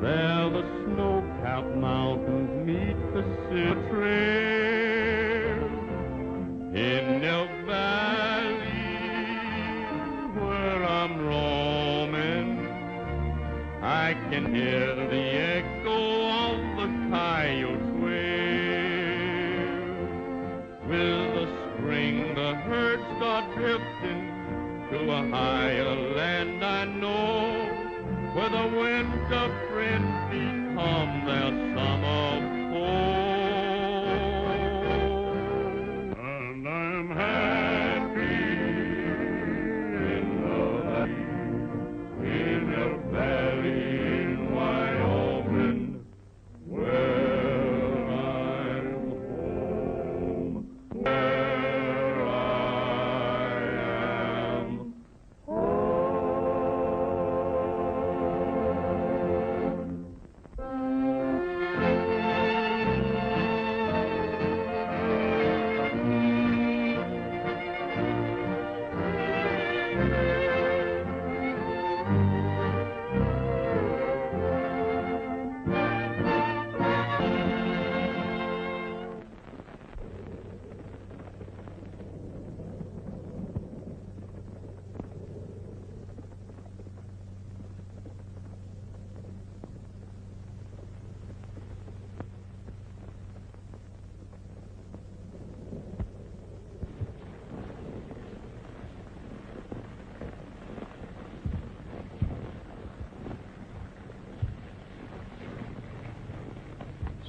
There the snow-capped mountains meet the silver trail. In Elk Valley, where I'm roaming, I can hear the echo of the coyote's wail. With the spring, the herds start drifting to a higher land I know, where the winter friends become their summer foe. And I'm happy in the valley in Wyoming, where I'm home, where I am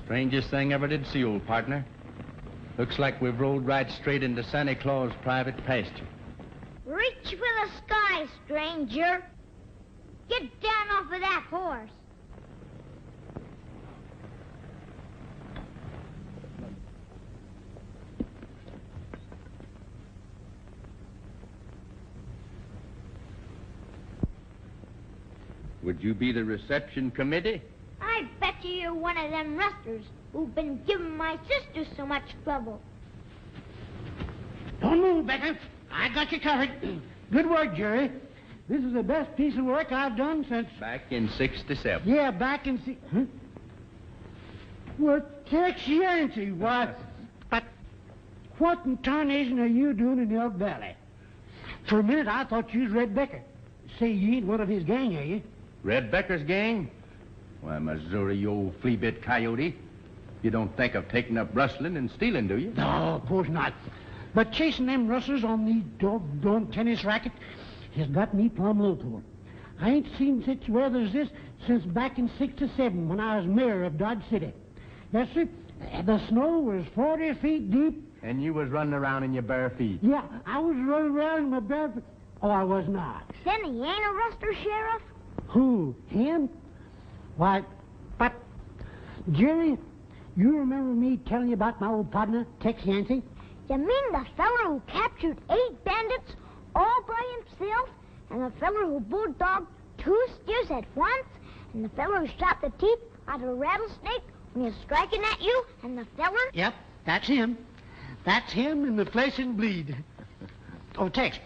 Strangest thing ever did see, old partner. Looks like we've rolled right straight into Santa Claus' private pasture. Reach for the sky, stranger. Get down off of that horse. Would you be the reception committee? I bet you're one of them rustlers who've been giving my sister so much trouble. Don't move, Becker. I got you covered. Good work, Jerry. This is the best piece of work I've done since... Back in 67. Yeah, back in... Huh? Well, Tex Ritter, why... But what in tarnation are you doing in Elk Valley? For a minute, I thought you was Red Becker. Say, you ain't one of his gang, are you? Red Becker's gang? Why, Missouri, you old flea-bit coyote. You don't think of taking up rustling and stealing, do you? No, of course not. But chasing them rustlers on the doggone tennis racket has got me plumb low to 'em. I ain't seen such weather as this since back in '67 when I was mayor of Dodge City. Yes, sir. The snow was 40 feet deep. And you was running around in your bare feet. Yeah, I was running around in my bare feet. Oh, I was not. Then he ain't a rustler, Sheriff? Who? Him? Why, but, Jerry, you remember me telling you about my old partner, Tex Yancey? You mean the feller who captured 8 bandits all by himself, and the feller who bulldogged 2 steers at once, and the feller who shot the teeth out of a rattlesnake when he was striking at you, and the feller... Yep, that's him. That's him in the flesh and bleed. Oh, Tex,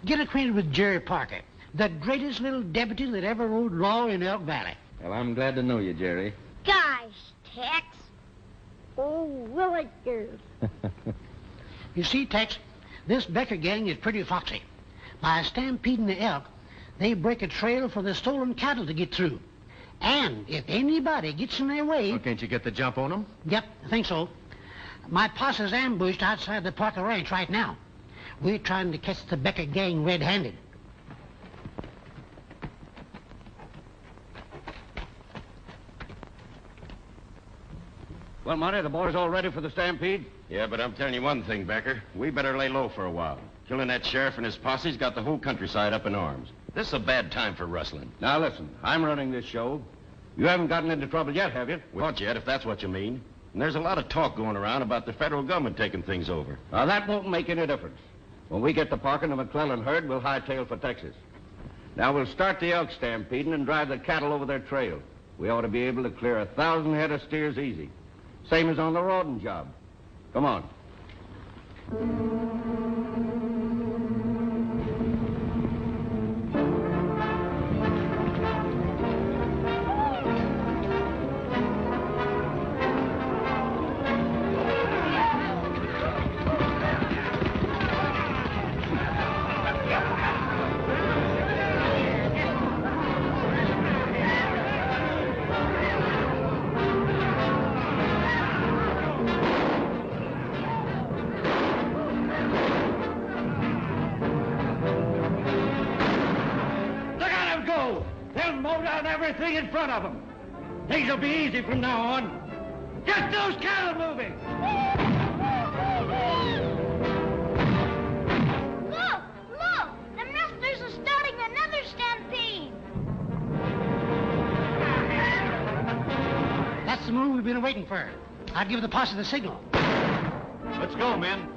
get acquainted with Jerry Parker, the greatest little deputy that ever rode law in Elk Valley. Well, I'm glad to know you, Jerry. Gosh, Tex. Oh, will it do? You see, Tex, this Becker gang is pretty foxy. By stampeding the elk, they break a trail for the stolen cattle to get through. And if anybody gets in their way... Well, can't you get the jump on them? Yep, I think so. My posse's ambushed outside the Parker Ranch right now. We're trying to catch the Becker gang red-handed. Well, Monty, the boys all ready for the stampede? Yeah, but I'm telling you one thing, Becker. We better lay low for a while. Killing that sheriff and his posse's got the whole countryside up in arms. This is a bad time for rustling. Now, listen, I'm running this show. You haven't gotten into trouble yet, have you? Not yet, if that's what you mean. And there's a lot of talk going around about the federal government taking things over. Now, that won't make any difference. When we get the Parker and the McClellan herd, we'll hightail for Texas. Now, we'll start the elk stampeding and drive the cattle over their trail. We ought to be able to clear 1,000 head of steers easy. Same as on the Rawdon job. Come on. down everything in front of them. Things will be easy from now on. Get those cattle moving! Look! The rustlers are starting another stampede. That's the move we've been waiting for. I'll give the posse the signal. Let's go, men.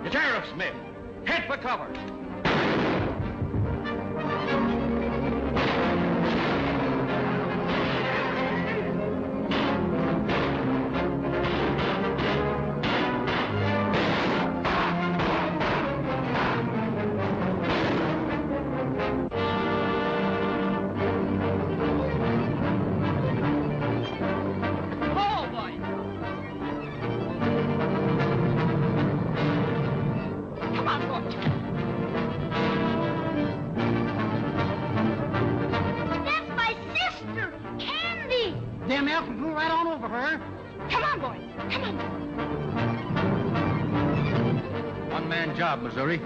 The sheriff's men. Head for cover. That's my sister, Candy. Them elk will go right on over her. Come on, boy. Come on. One-man job, Missouri.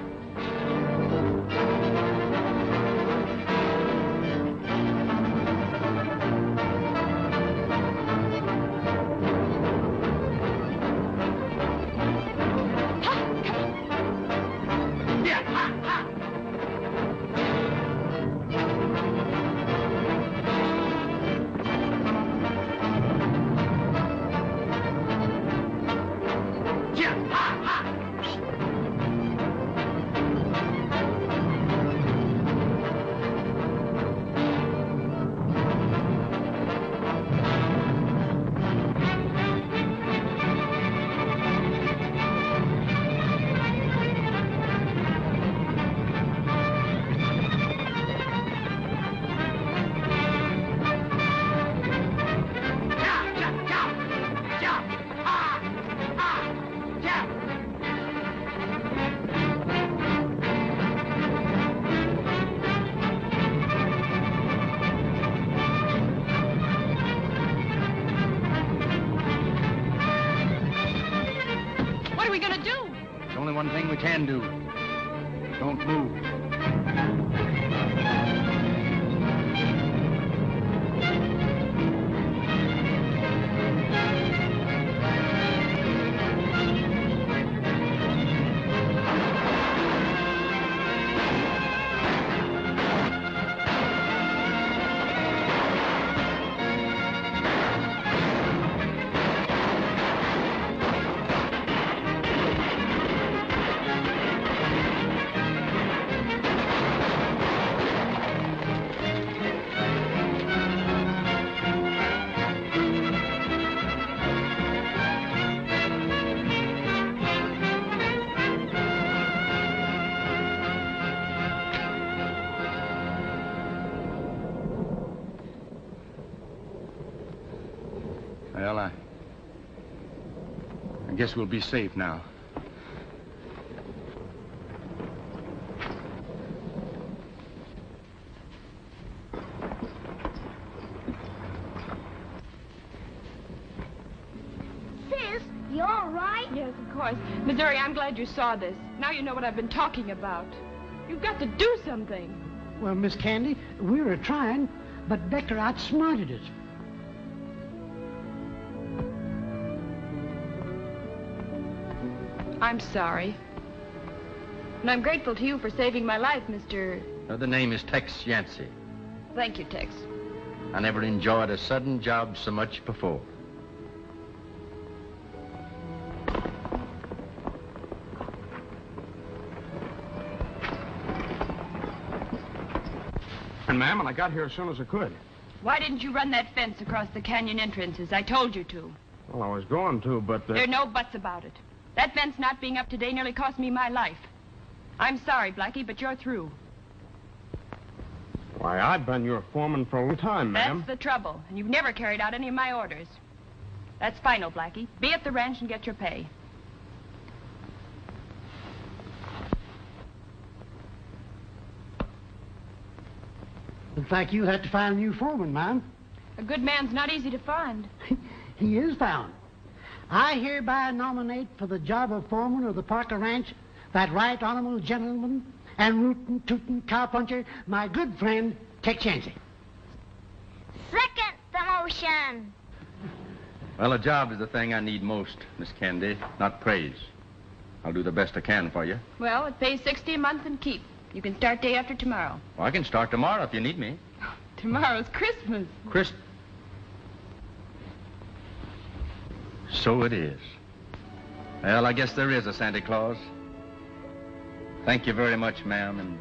One thing we can do. Don't move. Well, I guess we'll be safe now. Sis, you all right? Yes, of course. Missouri, I'm glad you saw this. Now you know what I've been talking about. You've got to do something. Well, Miss Candy, we were trying, but Becker outsmarted us. I'm sorry. And I'm grateful to you for saving my life, Mr. The name is Tex Yancey. Thank you, Tex. I never enjoyed a sudden job so much before. And, ma'am, I got here as soon as I could. Why didn't you run that fence across the canyon entrances? I told you to. Well, I was going to, but... There are no buts about it. That fence not being up today nearly cost me my life. I'm sorry, Blackie, but you're through. Why, I've been your foreman for a long time, ma'am. That's the trouble, and you've never carried out any of my orders. That's final, Blackie. Be at the ranch and get your pay. Looks like you'll have to find a new foreman, ma'am. A good man's not easy to find. He is found. I hereby nominate for the job of foreman of the Parker Ranch that right honorable gentleman and rootin' tootin' cowpuncher, my good friend, Tex Ritter. Second the motion. Well, a job is the thing I need most, Miss Candy, not praise. I'll do the best I can for you. Well, it pays $60 a month and keep. You can start day after tomorrow. Well, I can start tomorrow if you need me. Tomorrow's Christmas. So it is. Well, I guess there is a Santa Claus. Thank you very much, ma'am, and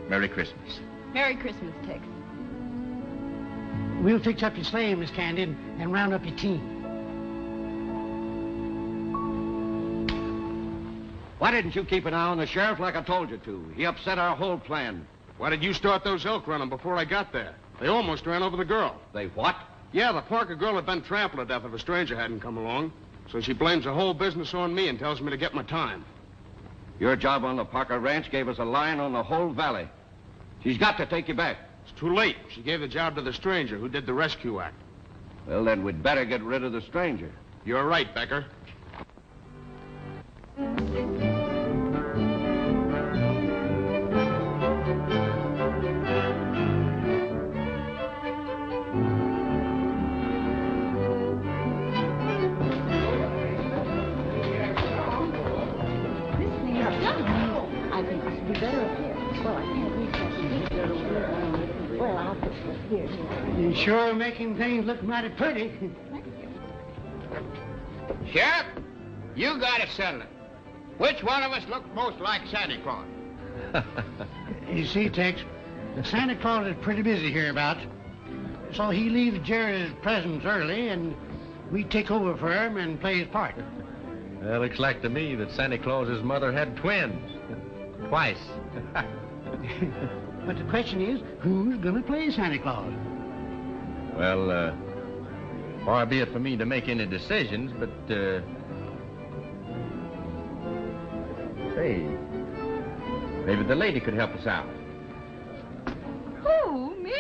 Merry Christmas. Merry Christmas, Tex. We'll fix up your sleigh, Miss Candy, and round up your team. Why didn't you keep an eye on the sheriff like I told you to? He upset our whole plan. Why did you start those elk running before I got there? They almost ran over the girl. They what? Yeah, the Parker girl had been trampled to death if a stranger hadn't come along. So she blames the whole business on me and tells me to get my time. Your job on the Parker Ranch gave us a line on the whole valley. She's got to take you back. It's too late. She gave the job to the stranger who did the rescue act. Well, then we'd better get rid of the stranger. You're right, Becker. I think this would be better up here. Well, I can't reach that speaker over there. Well, I'll put it here. You're sure making things look mighty pretty. Sheriff, you got to settle it. Which one of us looks most like Santa Claus? You see, Tex, Santa Claus is pretty busy hereabouts. So he leaves Jerry's presents early, and we take over for him and play his part. Well, looks like to me that Santa Claus's mother had twins. Twice. But the question is, who's going to play Santa Claus? Well, far be it for me to make any decisions, but, say, maybe the lady could help us out. Who, me?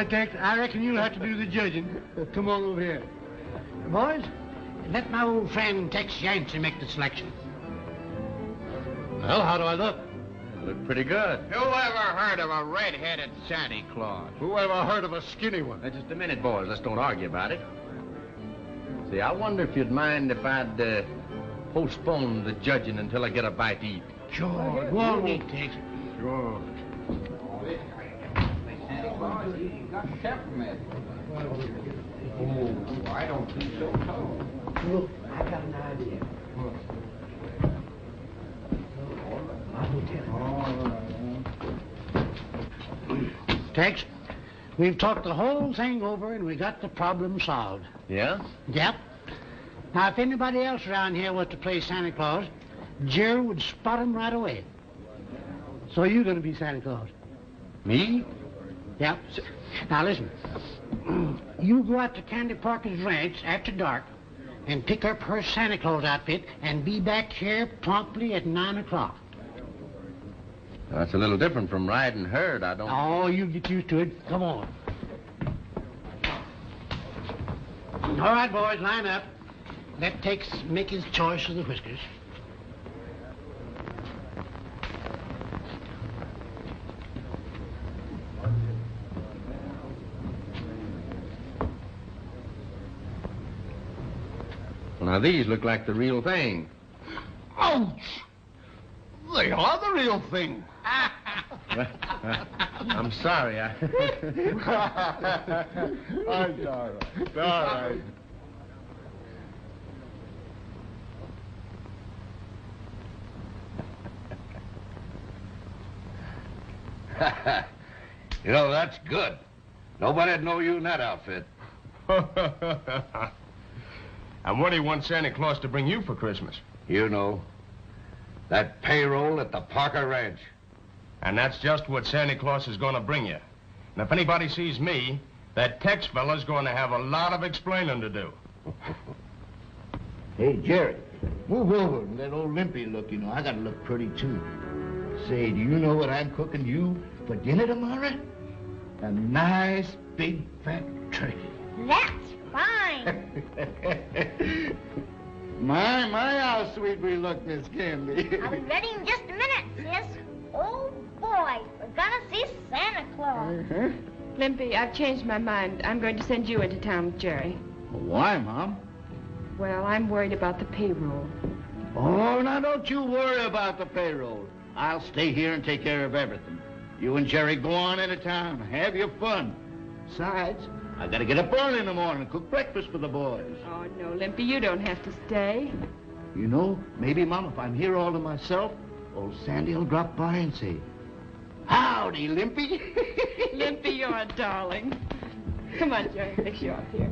Tex, I reckon you'll have to do the judging. Come on over here. Boys, let my old friend Tex Ritter make the selection. Well, how do I look? I look pretty good. Who ever heard of a red-headed Santa Claus? Who ever heard of a skinny one? Now, just a minute, boys. Let's don't argue about it. See, I wonder if you'd mind if I'd postpone the judging until I get a bite to eat. Sure, go on, eat, Tex. Sure. Oh, I don't think so, too. Look, I got an idea. Tex, we've talked the whole thing over and we got the problem solved. Yeah? Yep. Now, if anybody else around here was to play Santa Claus, Jerry would spot him right away. So you're going to be Santa Claus. Me? Yep. Now, listen. You go out to Candy Parker's ranch after dark and pick up her Santa Claus outfit and be back here promptly at 9 o'clock. That's a little different from riding herd. I don't... Oh, you get used to it. Come on. All right, boys, line up. Let Tex make his choice of the whiskers. Well, now, these look like the real thing. Ouch! They are the real thing. I'm sorry. I'm sorry. It's all right. You know, that's good. Nobody'd know you in that outfit. And what do you want Santa Claus to bring you for Christmas? You know, that payroll at the Parker Ranch. And that's just what Santa Claus is going to bring you. And if anybody sees me, that Tex fella's going to have a lot of explaining to do. Hey, Jerry, move over and let old Limpy look, you know. I got to look pretty, too. Say, do you know what I'm cooking you for dinner tomorrow? A nice, big, fat turkey. That's fine. My, how sweet we look, Miss Candy. I'll be ready in just a minute, sis. Oh, boy, we're gonna see Santa Claus. Limpy, I've changed my mind. I'm going to send you into town with Jerry. Why, Mom? Well, I'm worried about the payroll. Oh, now don't you worry about the payroll. I'll stay here and take care of everything. You and Jerry go on into town. Have your fun. Besides, I gotta get up early in the morning and cook breakfast for the boys. Oh, no, Limpy, you don't have to stay. You know, maybe, Mom, if I'm here all to myself, old Sandy will drop by and say, "Howdy, Limpy." Limpy, you're a darling. Come on, Jerry, fix you up here.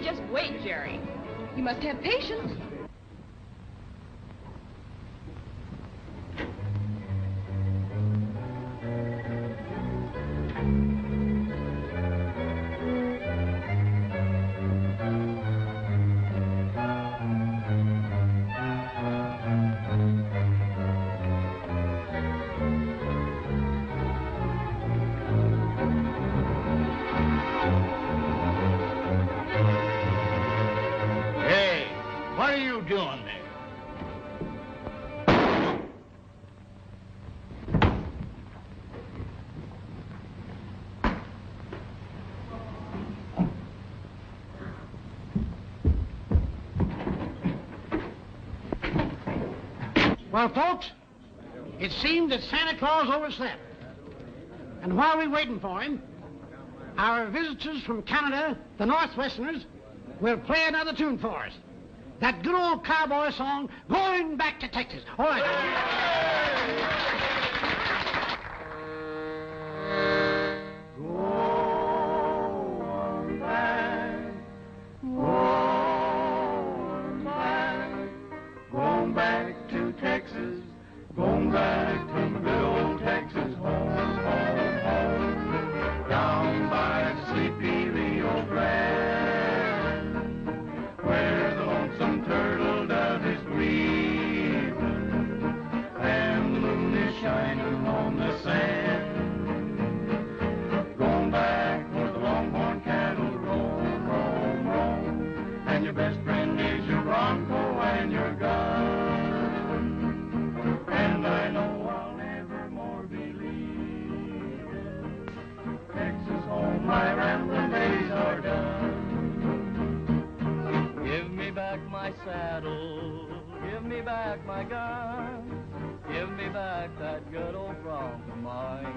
Just wait, Jerry. You must have patience. What are you doing there? Well, folks, it seemed that Santa Claus overslept. And while we're waiting for him, our visitors from Canada, the Northwesterners, will play another tune for us. That good old cowboy song, Going Back to Texas. All right. Going back to Texas, going back to my good old Texas home, home, home, down by sleepy Rio Grande, where the lonesome turtle dove is weeping, and the moon is shining on the sand. Going back where the longhorn cattle roam, roam, roam, and your best friend is your bronco and your gun. And I know I'll never more be leaving Texas home. My rambling days are done. Give me back my saddle, give me back my gun, give me back that good old bronc of mine.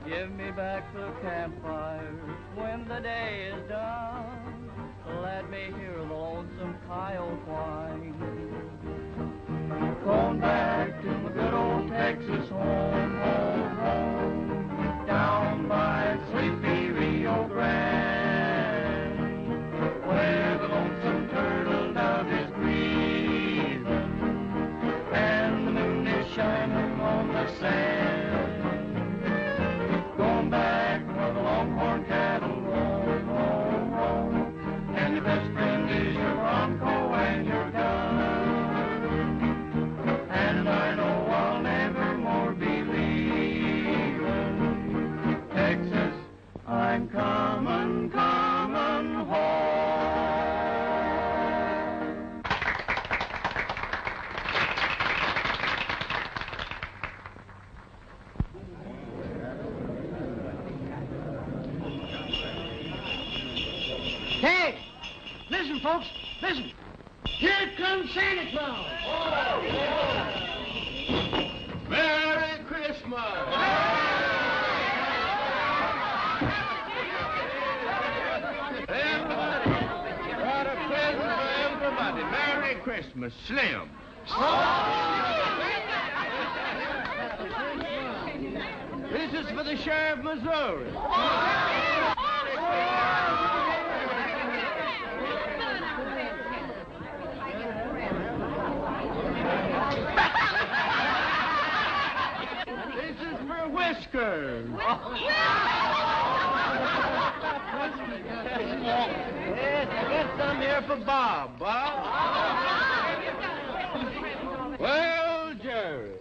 Give me back the campfires when the day is done. Let me hear the lonesome coyote whine. Going back to my good old Texas home, home, home, down by sleepy Rio Grande, where the lonesome turtle dove is grieving, and the moon is shining on the sand. Going back where the longhorn cattle roam, roam, roam, and your best friend is your bronco and your gun. And I know I'll never more be leaving Texas. I'm coming, coming home. Hey, listen, folks, listen. Here comes Santa Claus. Merry Christmas! Everybody, got a present for everybody. Merry Christmas, Slim. This This is for the sheriff of Missouri. This is for Whiskers. Yes, I got some here for Bob. Bob? Well, Jerry.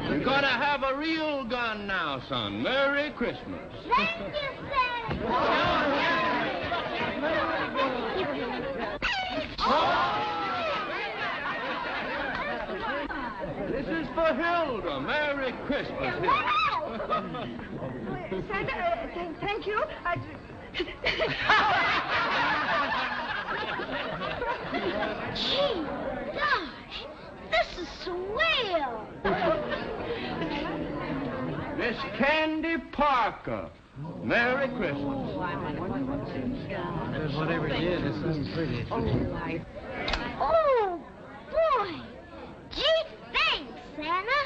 You're gonna have a real gun now, son. Merry Christmas. Thank you, This is for Hilda. Merry Christmas, Hilda. Santa, thank you. Gee, gosh, this is swell. Miss Candy Parker. Merry Christmas. Whatever it is, it seems pretty. Oh, boy. Gee, thanks, Santa.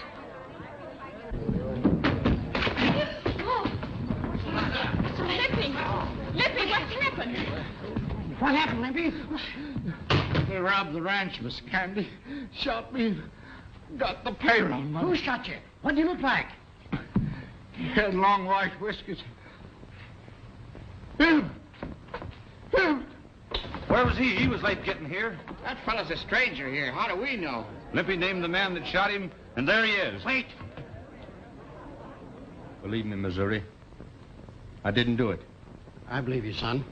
Lippy, what's happened? What happened, Limpy? They robbed the ranch, Miss Candy. Shot me. Got the payroll money. Who shot you? What do you look like? He had long white whiskers. Him! Where was he? He was late getting here. That fellow's a stranger here. How do we know? Lippy named the man that shot him, and there he is. Wait. Believe me, Missouri, I didn't do it. I believe you, son.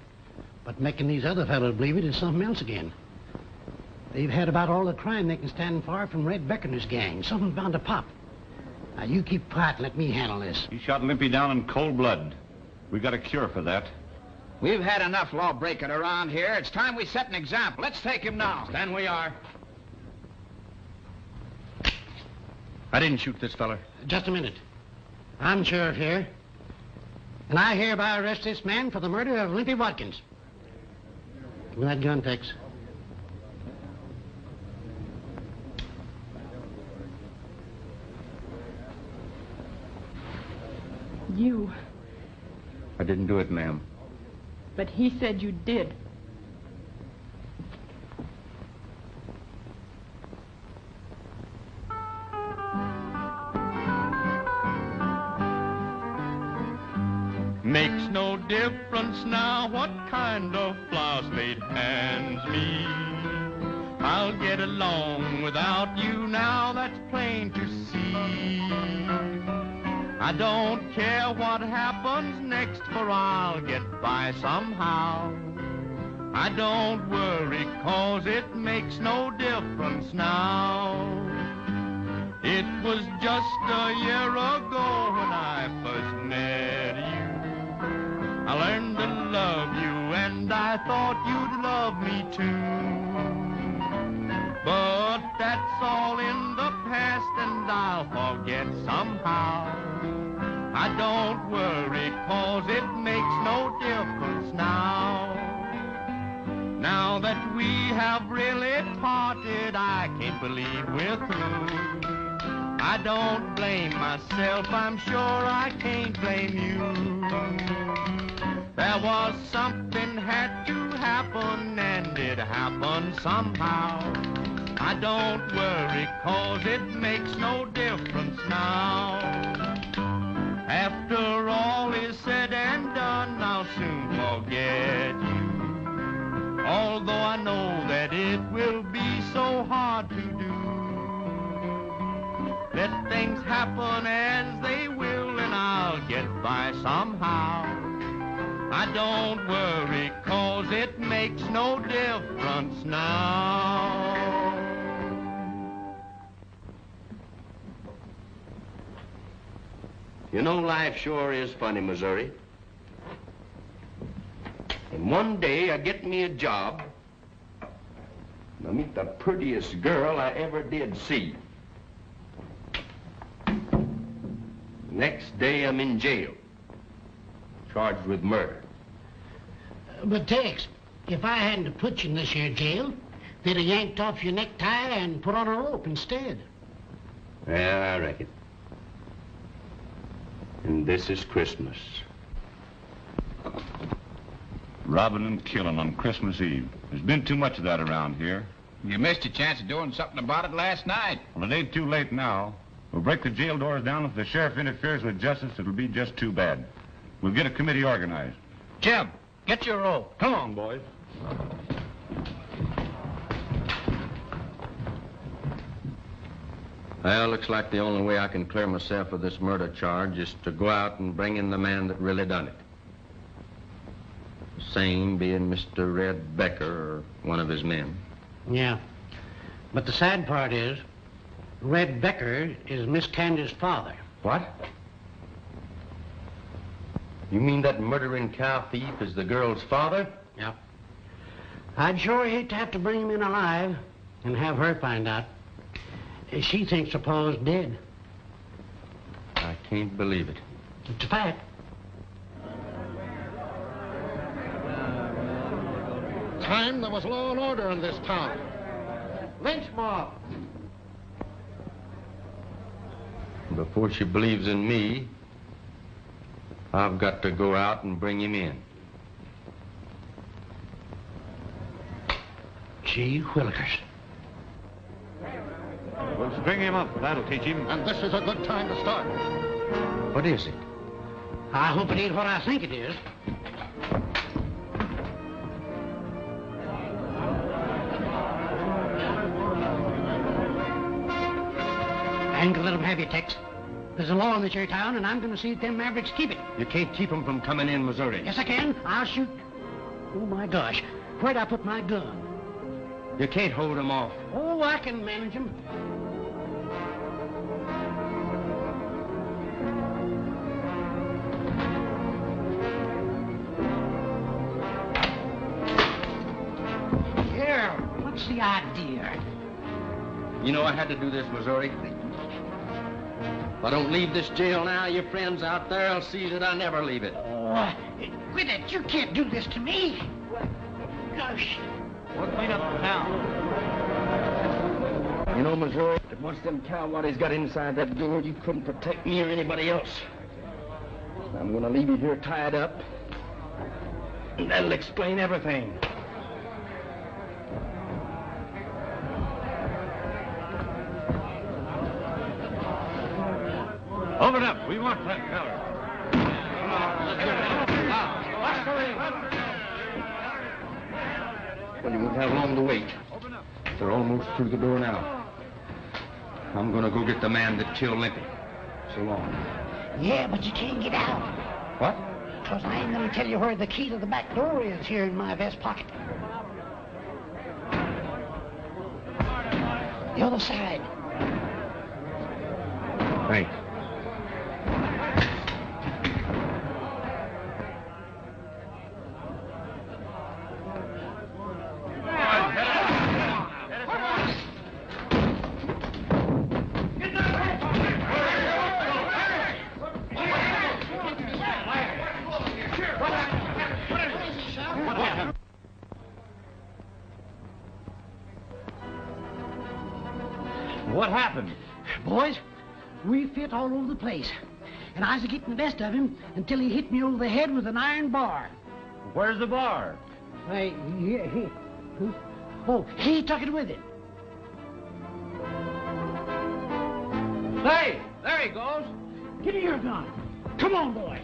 But making these other fellows believe it is something else again. They've had about all the crime they can stand for from Red Beckoner's gang. Something's bound to pop. Now, you keep quiet and let me handle this. He shot Limpy down in cold blood. We got a cure for that. We've had enough law-breaking around here. It's time we set an example. Let's take him now. Stand we are. I didn't shoot this fella. Just a minute. I'm sheriff here. And I hereby arrest this man for the murder of Limpy Watkins. Give me that gun, Tex. You. I didn't do it, ma'am. But he said you did. Makes no difference now what kind of flowers made hands me. I'll get along without you now, that's plain to see. I don't care what happens next, for I'll get by somehow. I don't worry, 'cause it makes no difference now. It was just a year ago when I first met you. I learned to love you, and I thought you'd love me too. But that's all in the past, and I'll forget somehow. I don't worry, 'cause it makes no difference now. Now that we have really parted, I can't believe we're through. I don't blame myself, I'm sure I can't blame you. There was something had to happen, and it happened somehow. I don't worry, 'cause it makes no difference now. After all is said and done, I'll soon forget you. Although I know that it will be so hard to do. Let things happen as they will, and I'll get by somehow. I don't worry, 'cause it makes no difference now. You know, life sure is funny, Missouri. And one day I get me a job, and I meet the prettiest girl I ever did see. Next day I'm in jail, charged with murder. But, Tex, if I hadn't have put you in this here jail, they'd have yanked off your necktie and put on a rope instead. Yeah, I reckon. this is Christmas. Robbing and killing on Christmas Eve. There's been too much of that around here. You missed your chance of doing something about it last night. Well, it ain't too late now. We'll break the jail doors down. If the sheriff interferes with justice, it'll be just too bad. We'll get a committee organized. Jim, get your rope. Come on, boys. Well, looks like the only way I can clear myself of this murder charge is to go out and bring in the man that really done it. The same being Mr. Red Becker or one of his men. Yeah. But the sad part is, Red Becker is Miss Candy's father. What? You mean that murdering cow thief is the girl's father? Yeah. I'd sure hate to have to bring him in alive and have her find out. She thinks the Paul's dead. I can't believe it. It's a fact. Time there was law and order in this town. Lynch mob. Before she believes in me, I've got to go out and bring him in. Gee whillikers. We'll string him up. That'll teach him. And this is a good time to start. What is it? I hope it ain't what I think it is. I ain't gonna let them have you, Tex. There's a law in this here town, and I'm gonna see that them Mavericks keep it. You can't keep them from coming in Missouri. Yes, I can. I'll shoot. Oh, my gosh. Where'd I put my gun? You can't hold them off. Oh, I can manage them. Here, what's the idea? You know I had to do this, Missouri. If I don't leave this jail now, your friends out there will see that I never leave it. Oh, quit it. You can't do this to me. Gosh. What made up the town? You know, Missouri, that once them cowwaddies got inside that door, you couldn't protect me or anybody else. I'm gonna leave you here tied up. And that'll explain everything. Open up. We want that feller. Well, you won't have long to wait. They're almost through the door now. I'm gonna go get the man that killed Limpy. So long. Yeah, but you can't get out. What? Because I ain't gonna tell you where the key to the back door is here in my vest pocket. The other side. Thanks. What happened? Boys, we fit all over the place. And I was getting the best of him until he hit me over the head with an iron bar. Where's the bar? Why, he took it with him. Hey, there he goes. Give me your gun. Come on, boy.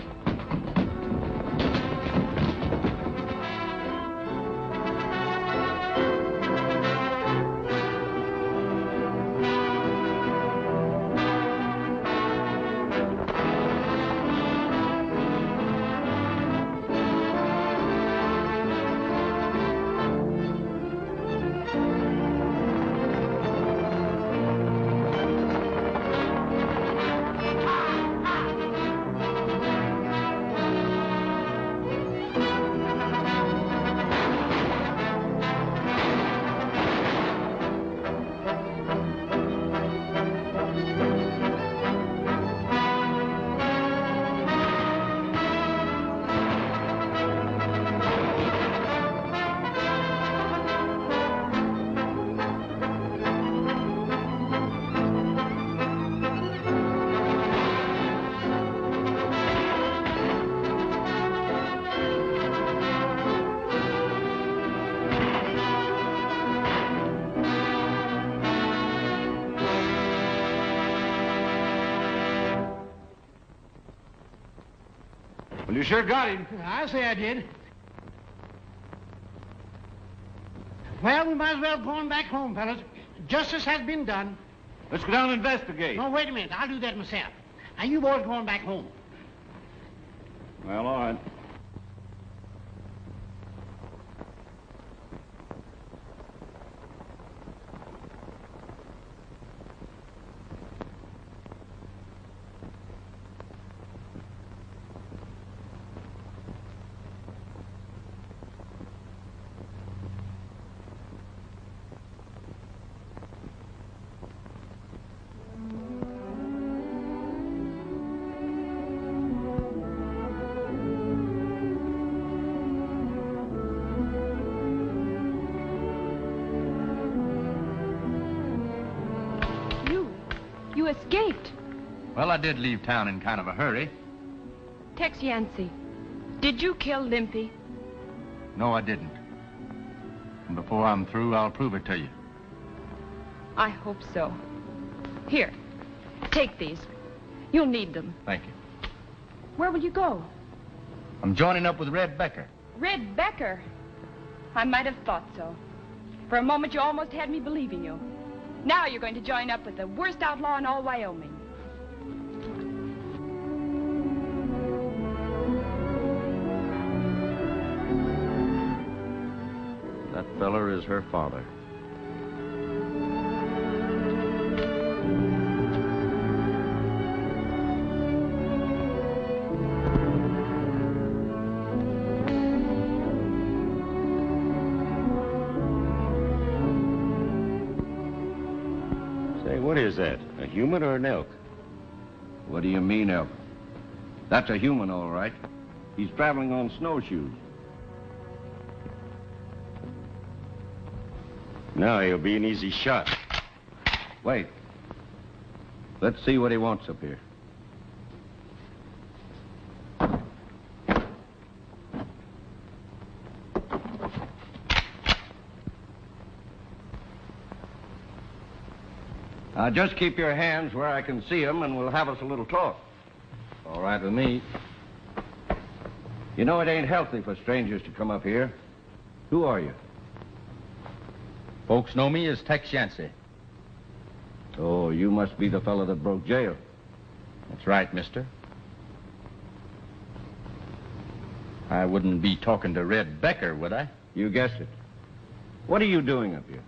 sure got him. I say I did. Well, we might as well go on back home, fellas. Justice has been done. Let's go down and investigate. No, wait a minute. I'll do that myself. Now, you boys going back home. Well, all right. You escaped. Well, I did leave town in kind of a hurry. Tex Yancey, did you kill Limpy? No, I didn't. And before I'm through, I'll prove it to you. I hope so. Here, take these. You'll need them. Thank you. Where will you go? I'm joining up with Red Becker. Red Becker? I might have thought so. For a moment, you almost had me believing you. Now you're going to join up with the worst outlaw in all Wyoming. That feller is her father. What is that? A human or an elk? What do you mean, elk? That's a human, all right. He's traveling on snowshoes. Now he'll be an easy shot. Wait. Let's see what he wants up here. Now, just keep your hands where I can see them, and we'll have us a little talk. All right with me. You know it ain't healthy for strangers to come up here. Who are you? Folks know me as Tex Yancey. Oh, you must be the fellow that broke jail. That's right, mister. I wouldn't be talking to Red Becker, would I? You guessed it. What are you doing up here?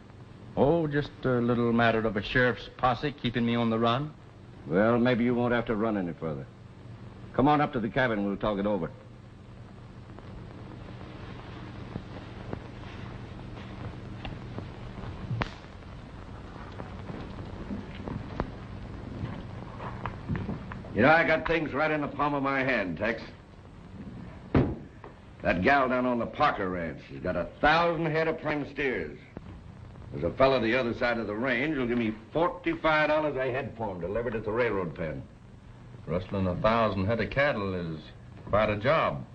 Oh, just a little matter of a sheriff's posse keeping me on the run. Well, maybe you won't have to run any further. Come on up to the cabin, we'll talk it over. You know, I got things right in the palm of my hand, Tex. That gal down on the Parker Ranch, she's got 1,000 head of prime steers. There's a fellow the other side of the range who'll give me $45 a head for him delivered at the railroad pen. Rustling 1,000 head of cattle is quite a job.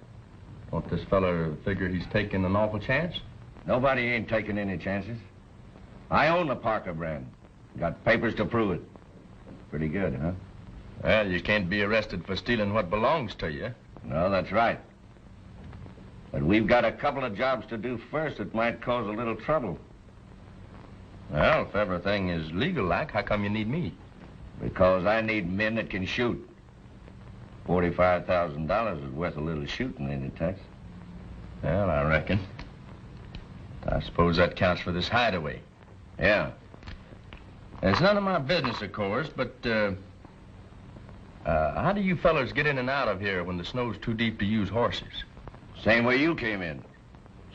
Don't this fella figure he's taking an awful chance? Nobody ain't taking any chances. I own the Parker brand. Got papers to prove it. Pretty good, huh? Well, you can't be arrested for stealing what belongs to you. No, that's right. But we've got a couple of jobs to do first that might cause a little trouble. Well, if everything is legal-like, how come you need me? Because I need men that can shoot. $45,000 is worth a little shooting, ain't it, Tex? Well, I reckon. I suppose that counts for this hideaway. Yeah. It's none of my business, of course, but, how do you fellers get in and out of here when the snow's too deep to use horses? Same way you came in.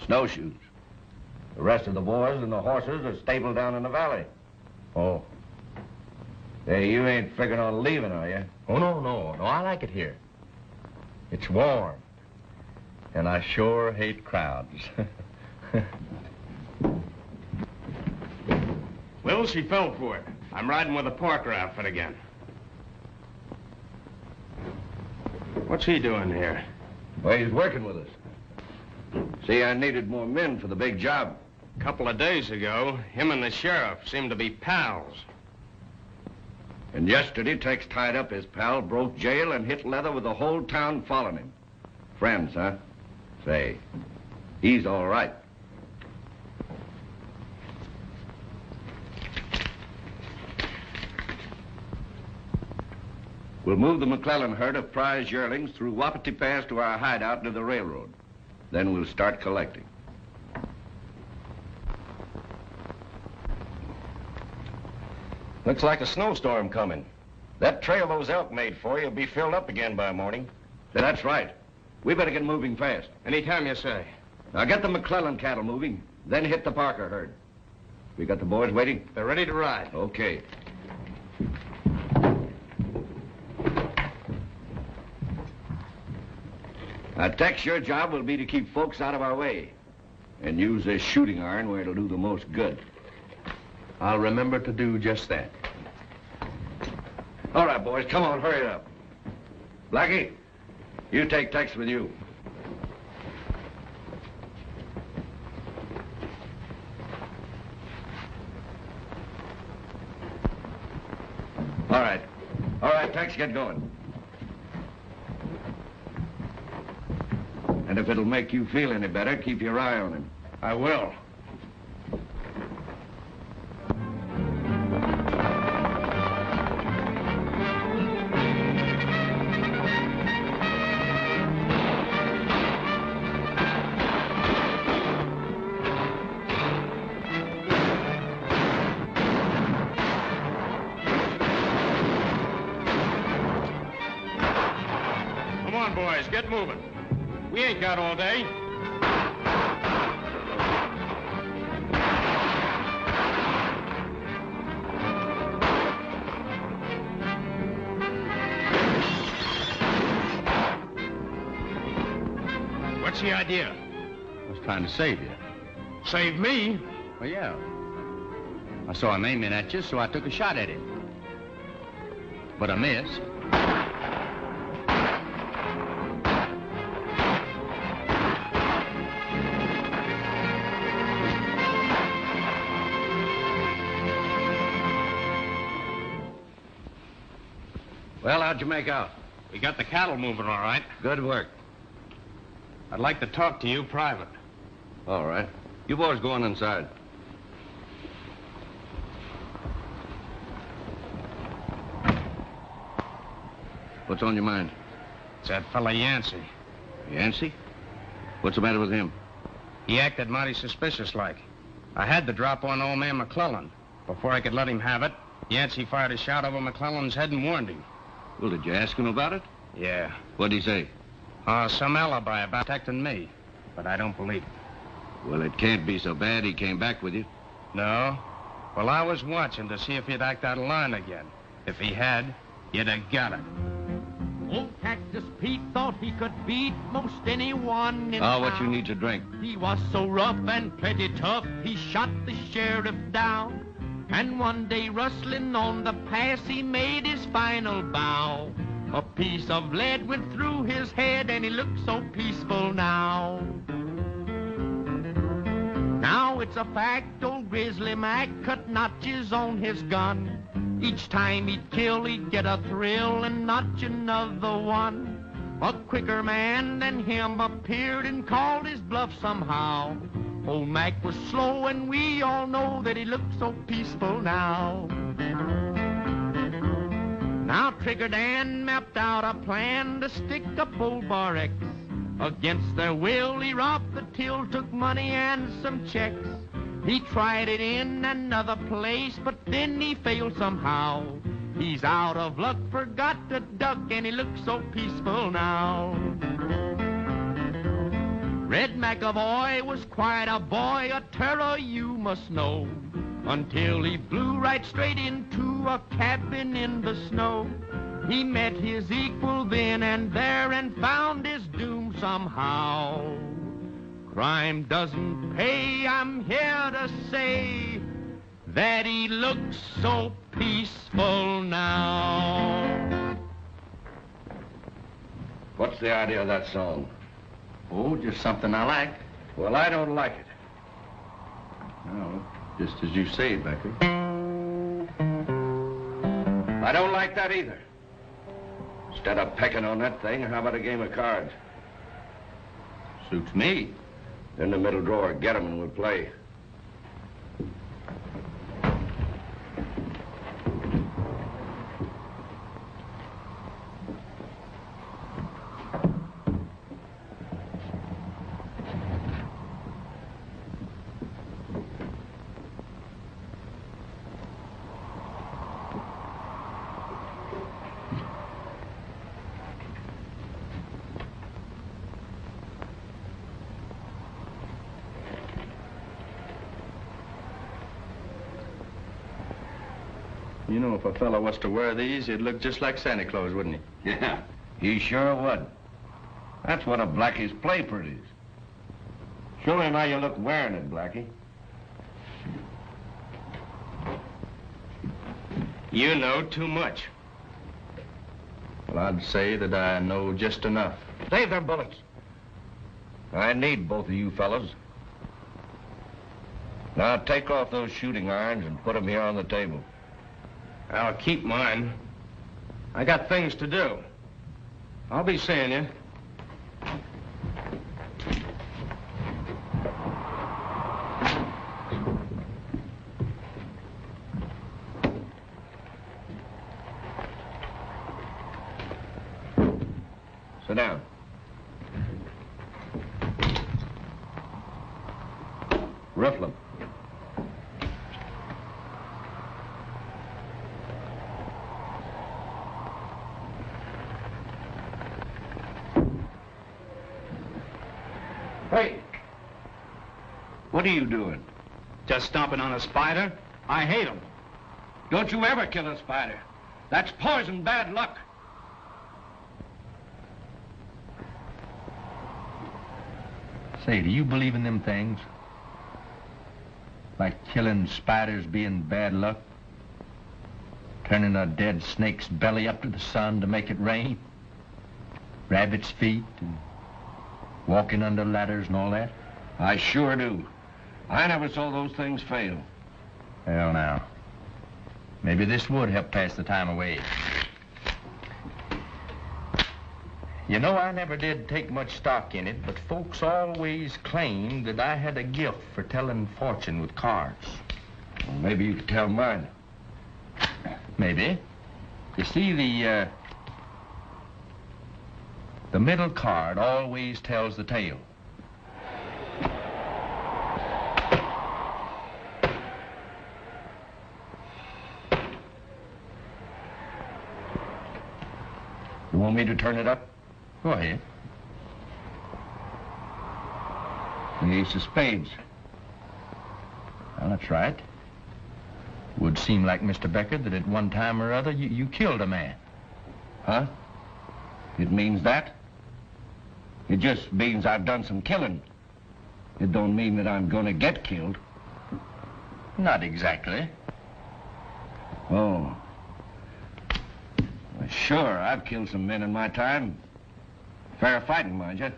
Snowshoes. The rest of the boys and the horses are stabled down in the valley. Oh. Hey, you ain't figuring on leaving, are you? Oh, no, I like it here. It's warm. And I sure hate crowds. Well, she fell for it. I'm riding with the Parker outfit again. What's he doing here? Well, he's working with us. See, I needed more men for the big job. A couple of days ago, him and the sheriff seemed to be pals. And yesterday, Tex tied up his pal, broke jail, and hit leather with the whole town following him. Friends, huh? Say, he's all right. We'll move the McClellan herd of prize yearlings through Wapiti Pass to our hideout near the railroad. Then we'll start collecting. Looks like a snowstorm coming. That trail those elk made for you will be filled up again by morning. That's right. We better get moving fast. Anytime you say. Now get the McClellan cattle moving, then hit the Parker herd. We got the boys waiting? They're ready to ride. Okay. Now, Tex, your job will be to keep folks out of our way and use this shooting iron where it'll do the most good. I'll remember to do just that. All right, boys, come on, hurry it up. Blackie, you take Tex with you. All right. All right, Tex, get going. And if it'll make you feel any better, keep your eye on him. I will. Come on, boys, get moving. We ain't got all day. What's the idea? I was trying to save you. Save me? Well, yeah. I saw him aiming at you, so I took a shot at him. But I missed. Well, how'd you make out? We got the cattle moving all right. Good work. I'd like to talk to you private. All right. You boys go on inside. What's on your mind? It's that fella Yancey. Yancey? What's the matter with him? He acted mighty suspicious-like. I had the drop on old man McClellan. Before I could let him have it, Yancey fired a shot over McClellan's head and warned him. Well, did you ask him about it? Yeah. What'd he say? Some alibi about protecting me. But I don't believe it. Well, it can't be so bad he came back with you. No? Well, I was watching to see if he'd act out of line again. If he had, you'd have got it. Old Cactus Pete thought he could beat most anyone in town. What you need to drink? He was so rough and pretty tough, he shot the sheriff down. And one day, rustling on the pass, he made his final bow. A piece of lead went through his head, and he looked so peaceful now. Now it's a fact, old Grizzly Mac cut notches on his gun. Each time he'd kill, he'd get a thrill and notch another one. A quicker man than him appeared and called his bluff somehow. Old Mac was slow, and we all know that he looked so peaceful now. Now Trigger Dan mapped out a plan to stick up old Bar X. Against their will, he robbed the till, took money and some checks. He tried it in another place, but then he failed somehow. He's out of luck, forgot to duck, and he looks so peaceful now. Red McAvoy was quite a boy, a terror you must know, until he blew right straight into a cabin in the snow. He met his equal then and there and found his doom somehow. Crime doesn't pay, I'm here to say that he looks so peaceful now. What's the idea of that song? Oh, just something I like. Well, I don't like it. No, just as you say, Becker. I don't like that either. Instead of pecking on that thing, how about a game of cards? Suits me. In the middle drawer. Get 'em and we'll play. You know, if a fellow was to wear these, he'd look just like Santa Claus, wouldn't he? Yeah, he sure would. That's one of Blackie's play pretties. Show him how you look wearing it, Blackie. You know too much. Well, I'd say that I know just enough. Save them bullets. I need both of you fellas. Now take off those shooting irons and put them here on the table. I'll keep mine. I got things to do. I'll be seeing you. Sit down. Riffle 'em. Hey! What are you doing? Just stomping on a spider? I hate them. Don't you ever kill a spider. That's poison bad luck. Say, do you believe in them things? Like killing spiders being bad luck? Turning a dead snake's belly up to the sun to make it rain? Rabbit's feet and walking under ladders and all that? I sure do. I never saw those things fail. Well, now, maybe this would help pass the time away. You know, I never did take much stock in it, but folks always claimed that I had a gift for telling fortune with cards. Well, maybe you could tell mine. Maybe. You see, the middle card always tells the tale. You want me to turn it up? Go ahead. The ace of spades. Well, that's right. Would seem like, Mr. Becker, that at one time or other you killed a man. Huh? It means that? It just means I've done some killing. It don't mean that I'm gonna get killed. Not exactly. Oh. Well, sure, I've killed some men in my time. Fair fighting, mind you.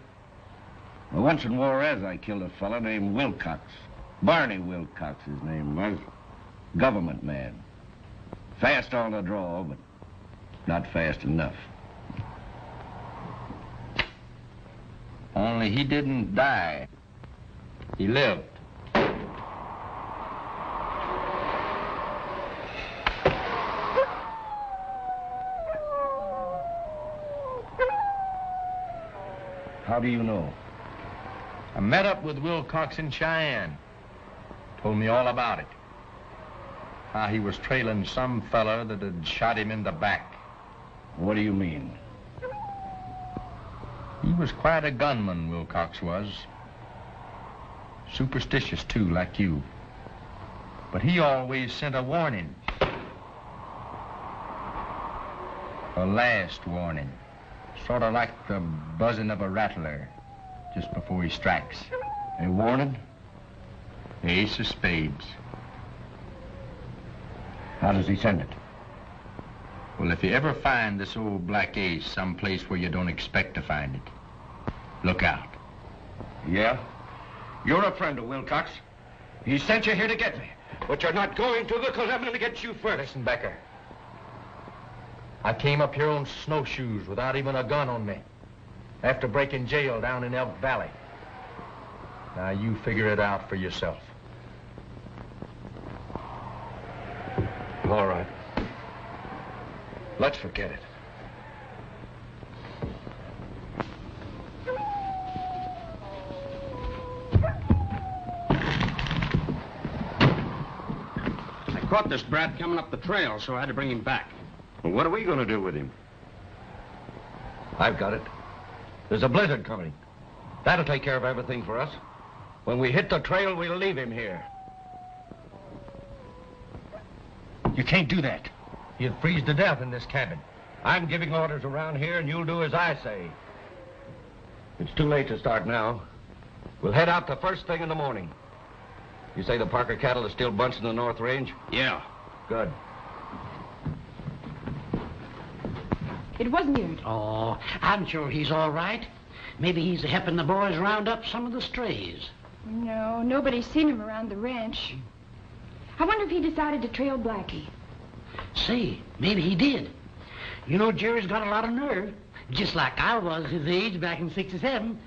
Well, once in Juarez, I killed a fella named Wilcox. Barney Wilcox, his name was. Government man. Fast on the draw, but not fast enough. Only he didn't die. He lived. How do you know? I met up with Wilcox in Cheyenne. Told me all about it. How he was trailing some fella that had shot him in the back. What do you mean? He was quite a gunman, Wilcox was. Superstitious, too, like you. But he always sent a warning. A last warning. Sort of like the buzzing of a rattler just before he strikes. A warning? The ace of spades. How does he send it? Well, if you ever find this old black ace someplace where you don't expect to find it, look out. Yeah? You're a friend of Wilcox. He sent you here to get me. But you're not going to because I'm going to get you first. Listen, Becker. I came up here on snowshoes without even a gun on me. After breaking jail down in Elk Valley. Now you figure it out for yourself. All right. Let's forget it. I caught this brat coming up the trail, so I had to bring him back. Well, what are we going to do with him? I've got it. There's a blizzard coming. That'll take care of everything for us. When we hit the trail, we'll leave him here. You can't do that. You'd freeze to death in this cabin. I'm giving orders around here, and you'll do as I say. It's too late to start now. We'll head out the first thing in the morning. You say the Parker cattle are still bunched in the North Range? Yeah. Good. It wasn't you. Oh, I'm sure he's all right. Maybe he's helping the boys round up some of the strays. No, nobody's seen him around the ranch. I wonder if he decided to trail Blackie. Say, maybe he did. You know, Jerry's got a lot of nerve. Just like I was his age back in '67.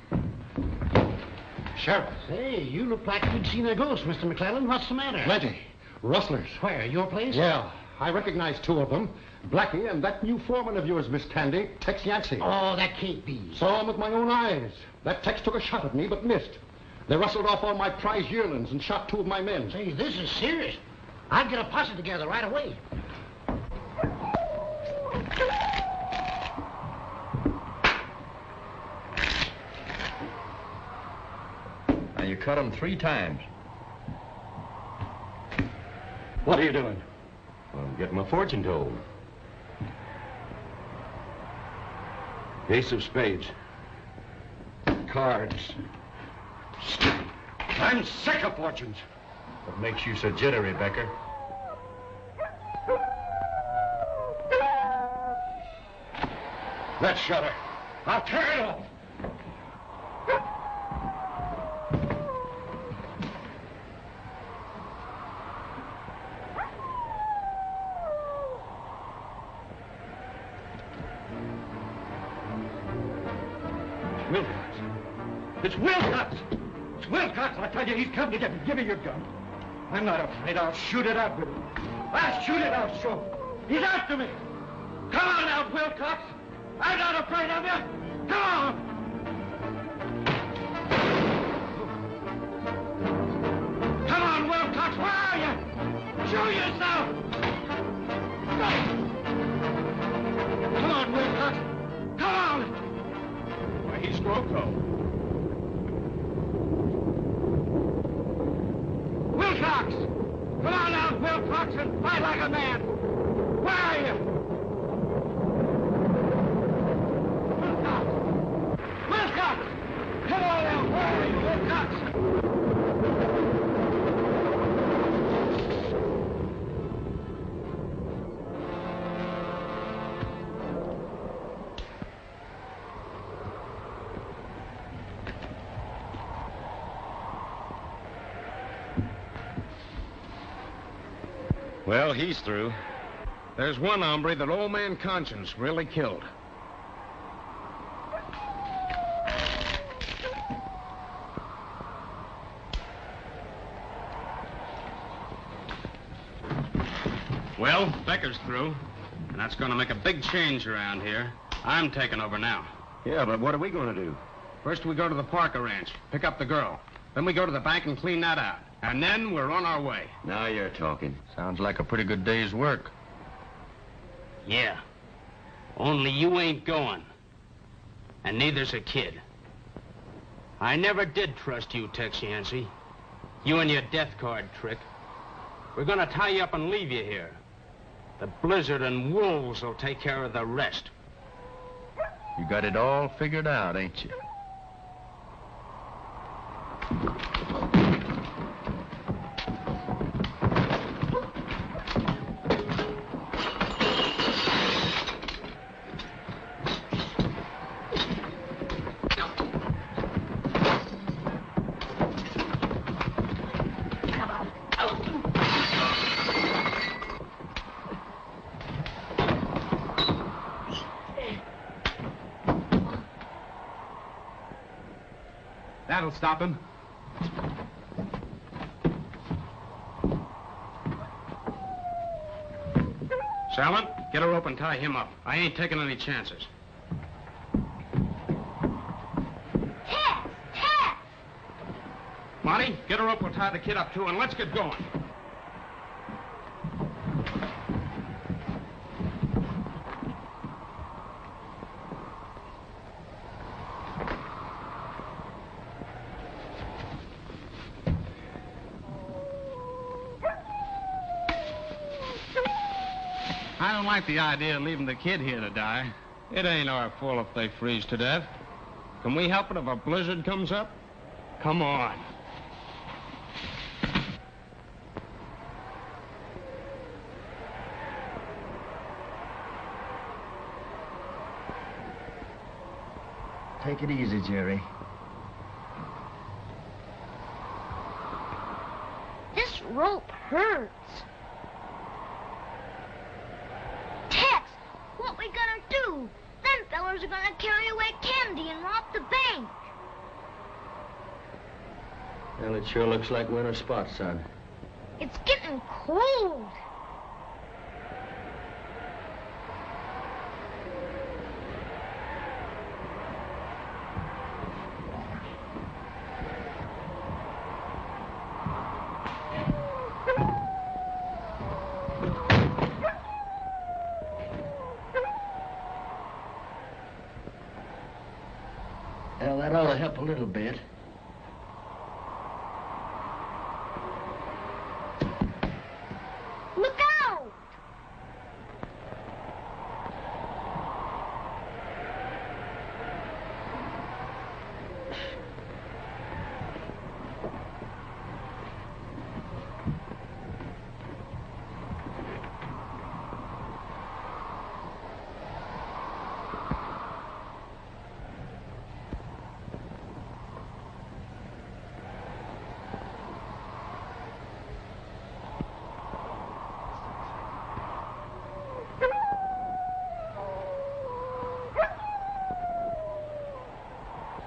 Sheriff. Say, you look like you'd seen a ghost, Mr. McClellan. What's the matter? Plenty. Rustlers. Where, your place? Yeah, I recognize two of them. Blackie and that new foreman of yours, Miss Candy, Tex Yancey. Oh, that can't be. Saw him with my own eyes. That Tex took a shot at me, but missed. They rustled off all my prize yearlings and shot two of my men. Say, this is serious. I'd get a posse together right away. Now, you cut him 3 times. What are you doing? I'm getting my fortune told. Ace of spades. Cards. I'm sick of fortunes. What makes you so jittery, Becker? Let's shut her. I'll tear it off. Wilcox. It's Wilcox! It's Wilcox! I tell you, he's coming to get me. Give me your gun. I'm not afraid. I'll shoot it out with him. I'll shoot it out, so. He's after me. Come on out, Wilcox. I'm not afraid of you. Come on. Come on, Wilcox. Where are you? Show yourself. Come on, Wilcox. Come on. Why, he's Rocco. Wilcox! Come on out, Wilcox, and fight like a man! Where are you? Wilcox! Wilcox! Come on out! Where are you, Wilcox? Well, he's through. There's one hombre that old man Conscience really killed. Well, Becker's through, and that's going to make a big change around here. I'm taking over now. Yeah, but what are we going to do? First, we go to the Parker Ranch, pick up the girl. Then we go to the bank and clean that out. And then we're on our way. Now you're talking. Sounds like a pretty good day's work. Yeah. Only you ain't going. And neither's a kid. I never did trust you, Tex Yancey. You and your death card trick. We're gonna tie you up and leave you here. The blizzard and wolves will take care of the rest. You got it all figured out, ain't you? That'll stop him. Salmon, get a rope and tie him up. I ain't taking any chances. Tex! Monty, get a rope, we'll tie the kid up too, and let's get going. I don't like the idea of leaving the kid here to die. It ain't our fault if they freeze to death. Can we help it if a blizzard comes up? Come on. Take it easy, Jerry. This rope hurts. Tex, what we gonna do? Them fellers are gonna carry away candy and rob the bank. Well, it sure looks like winter spot, son. It's getting cold. Well, that ought to help a little bit. Look out!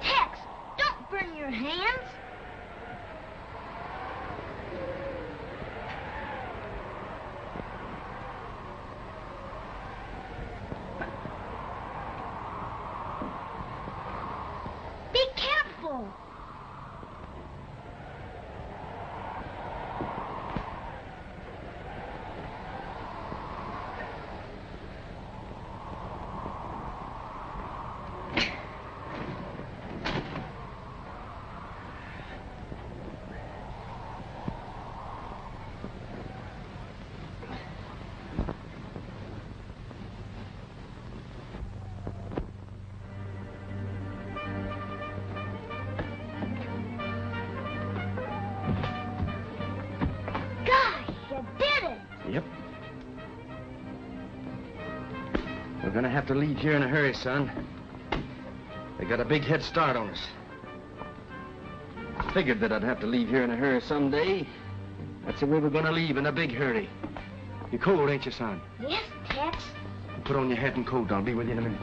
Tex, don't burn your hands. Be careful. Gosh, you did it. Yep. We're gonna have to leave here in a hurry, son. They got a big head start on us. I figured that I'd have to leave here in a hurry someday. That's the way we're gonna leave, in a big hurry. You're cold, ain't you, son? Yes, Tex. Put on your hat and coat. I'll be with you in a minute.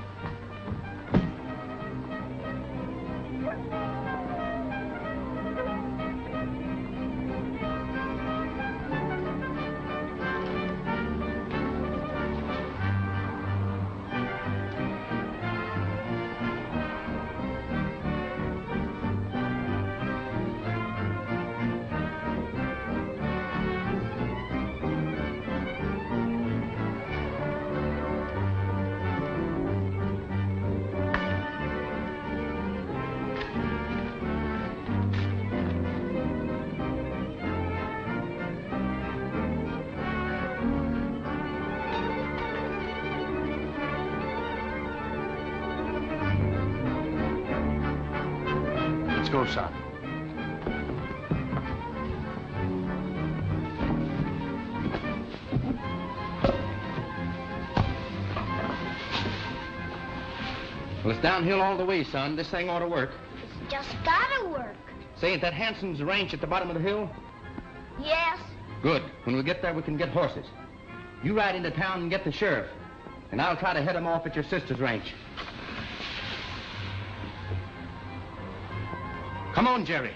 Let's go, son. Well, it's downhill all the way, son. This thing ought to work. It's just gotta work. Say, ain't that Hanson's ranch at the bottom of the hill? Yes. Good. When we get there, we can get horses. You ride into town and get the sheriff, and I'll try to head him off at your sister's ranch. Come on, Jerry.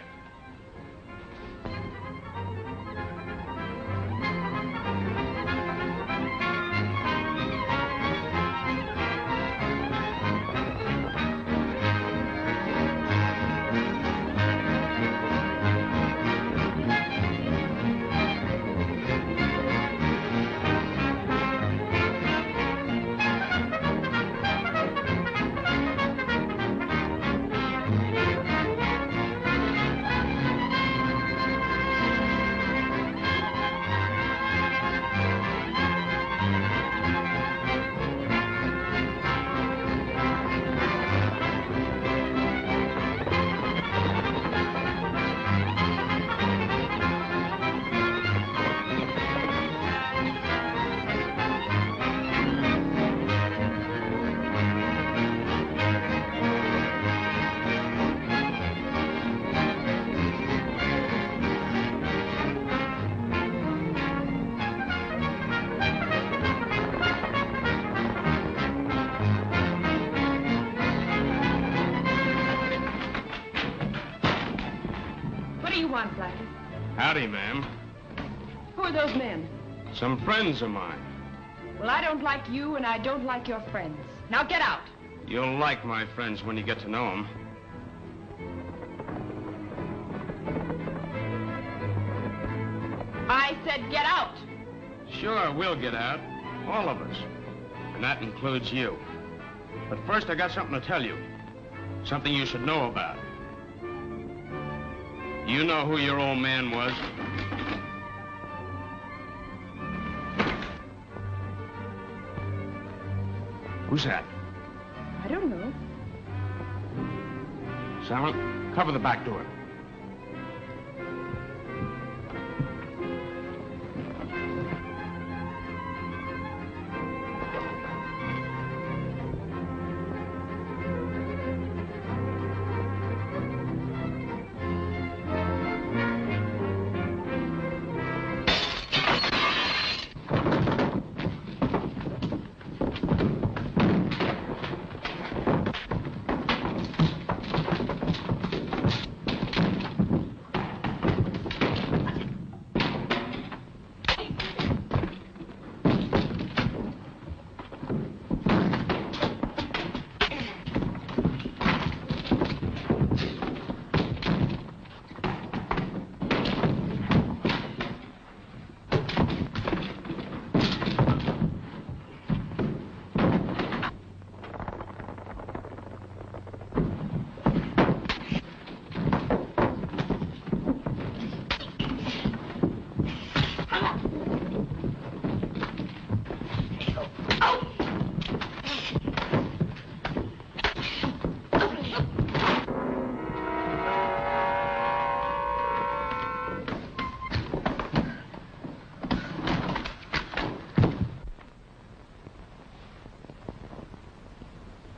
do you want, Blackie? Howdy, ma'am. Who are those men? Some friends of mine. Well, I don't like you, and I don't like your friends. Now get out. You'll like my friends when you get to know them. I said get out. Sure, we'll get out. All of us. And that includes you. But first, I got something to tell you. Something you should know about. You know who your old man was? Who's that? I don't know. Silent, cover the back door.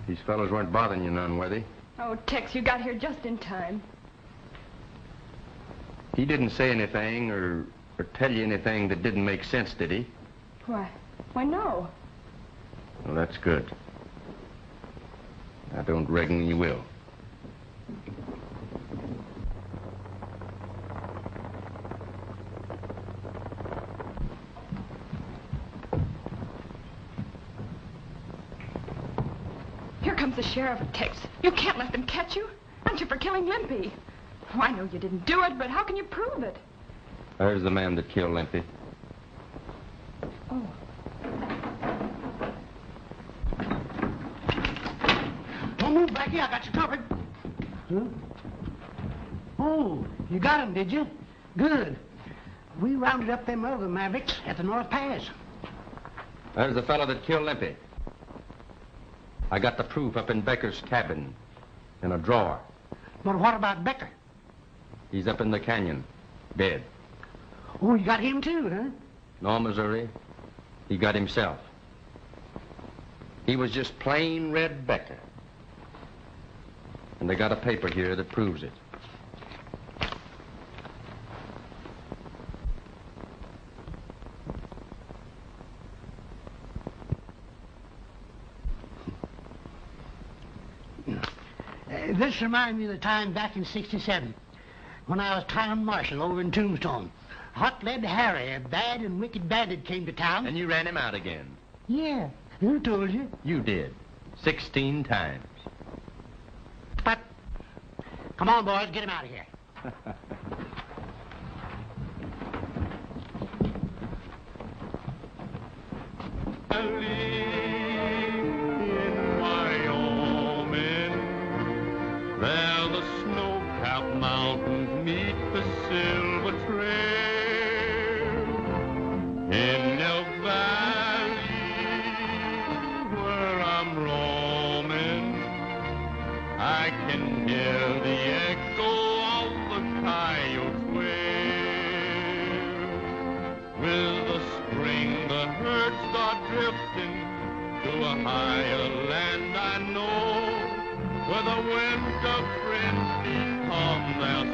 These fellows weren't bothering you none, were they? Oh, Tex, you got here just in time. He didn't say anything or tell you anything that didn't make sense, did he? Why no. Well, that's good. I don't reckon you will. Here comes the sheriff, Tex. You can't let them catch you. Aren't you for killing Limpy? Oh, I know you didn't do it, but how can you prove it? There's the man that killed Limpy. Oh. Don't move, Blackie. I got you covered. Huh? Oh, you got him, did you? Good. We rounded up them other Mavericks at the North Pass. There's the fellow that killed Limpy. I got the proof up in Becker's cabin in a drawer. But what about Becker? He's up in the canyon, dead. Oh, you got him too, huh? No, Missouri. He got himself. He was just plain Red Becker. And they got a paper here that proves it. This reminds me of the time back in '67 when I was town marshal over in Tombstone. Hot-lead Harry, a bad and wicked bandit, came to town. And you ran him out again. Yeah, who told you? You did. 16 times. But, come on, boys, get him out of here. In Wyoming, there the snow-capped mountains meet the silver trail. In Elk Valley, where I'm roaming, I can hear the echo of the coyote's wail. With the spring, the herd start drifting to a higher land I know, where the winter friends become their